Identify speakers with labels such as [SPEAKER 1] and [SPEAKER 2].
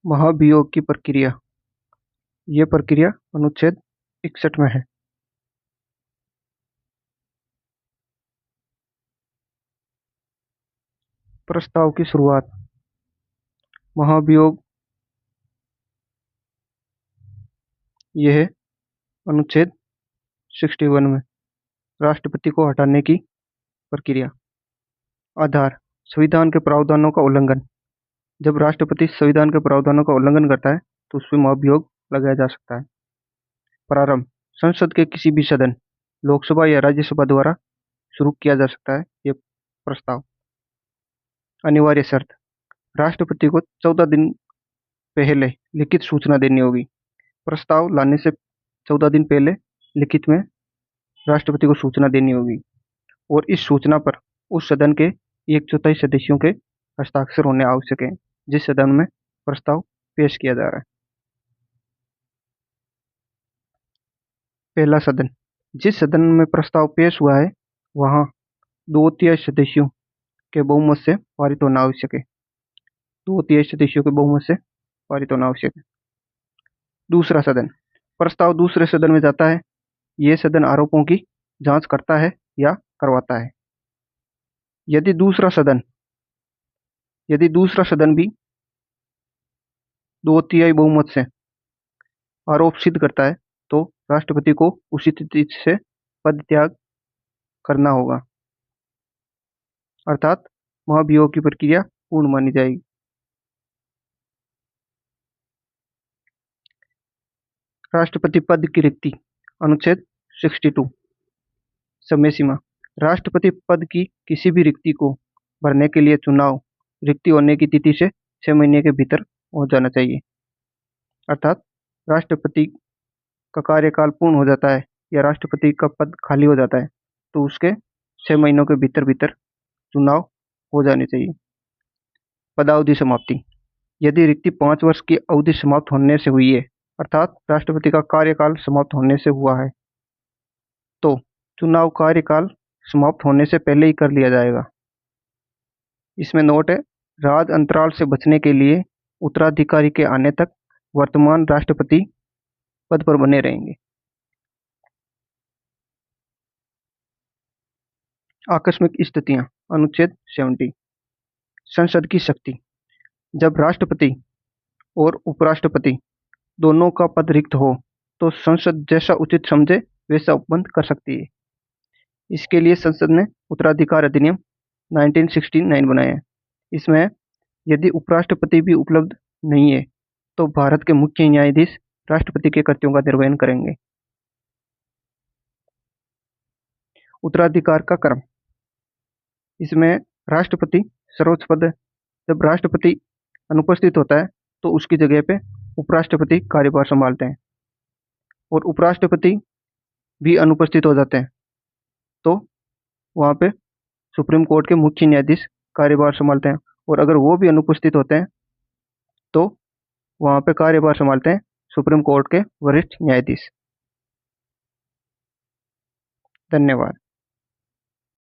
[SPEAKER 1] महाभियोग की प्रक्रिया। यह प्रक्रिया अनुच्छेद 61 में है। प्रस्ताव की शुरुआत। महाभियोग यह अनुच्छेद 61 में राष्ट्रपति को हटाने की प्रक्रिया। आधार संविधान के प्रावधानों का उल्लंघन। जब राष्ट्रपति संविधान के प्रावधानों का उल्लंघन करता है तो उस पर महाभियोग लगाया जा सकता है। प्रारंभ संसद के किसी भी सदन, लोकसभा या राज्यसभा द्वारा शुरू किया जा सकता है यह प्रस्ताव। अनिवार्य शर्त राष्ट्रपति को 14 दिन पहले लिखित सूचना देनी होगी। प्रस्ताव लाने से 14 दिन पहले लिखित में राष्ट्रपति को सूचना देनी होगी और इस सूचना पर उस सदन के 1/4 सदस्यों के हस्ताक्षर होने आवश्यक है जिस सदन में प्रस्ताव पेश किया जा रहा है। पहला सदन जिस सदन में प्रस्ताव पेश हुआ है वहां 2/3 सदस्यों के बहुमत से पारित होना आवश्यक है। 2/3 सदस्यों के बहुमत से पारित होना आवश्यक है। दूसरा सदन प्रस्ताव दूसरे सदन में जाता है। यह सदन आरोपों की जांच करता है या करवाता है। यदि दूसरा सदन भी 2/3 बहुमत से आरोप सिद्ध करता है तो राष्ट्रपति को उसी तिथि से पद त्याग करना होगा, अर्थात महाभियोग की प्रक्रिया पूर्ण मानी जाएगी। राष्ट्रपति पद की रिक्ति। अनुच्छेद 62। समय सीमा राष्ट्रपति पद की किसी भी रिक्ति को भरने के लिए चुनाव रिक्ति होने की तिथि से 6 महीने के भीतर हो जाना चाहिए, अर्थात राष्ट्रपति का कार्यकाल पूर्ण हो जाता है या राष्ट्रपति का पद खाली हो जाता है तो उसके 6 महीनों के भीतर भीतर चुनाव हो जाने चाहिए। पदावधि समाप्ति यदि रिक्ति 5 वर्ष की अवधि समाप्त होने से हुई है, अर्थात राष्ट्रपति का कार्यकाल समाप्त होने से हुआ है, तो चुनाव कार्यकाल समाप्त होने से पहले ही कर लिया जाएगा। इसमें नोट है, राज अंतराल से बचने के लिए उत्तराधिकारी के आने तक वर्तमान राष्ट्रपति पद पर बने रहेंगे। आकस्मिक स्थितियां। अनुच्छेद 70। संसद की शक्ति जब राष्ट्रपति और उपराष्ट्रपति दोनों का पद रिक्त हो तो संसद जैसा उचित समझे वैसा उपबंध कर सकती है। इसके लिए संसद ने उत्तराधिकार अधिनियम 1969 बनाया है। इसमें यदि उपराष्ट्रपति भी उपलब्ध नहीं है तो भारत के मुख्य न्यायाधीश राष्ट्रपति के कर्तव्यों का निर्वहन करेंगे। उत्तराधिकार का क्रम। इसमें राष्ट्रपति सर्वोच्च पद है। जब राष्ट्रपति अनुपस्थित होता है तो उसकी जगह पे उपराष्ट्रपति कार्यभार संभालते हैं और उपराष्ट्रपति भी अनुपस्थित हो जाते हैं तो वहाँ पे सुप्रीम कोर्ट के मुख्य न्यायाधीश कार्यभार संभालते हैं और अगर वो भी अनुपस्थित होते हैं तो वहाँ पे कार्यभार संभालते हैं सुप्रीम कोर्ट के वरिष्ठ न्यायाधीश। धन्यवाद।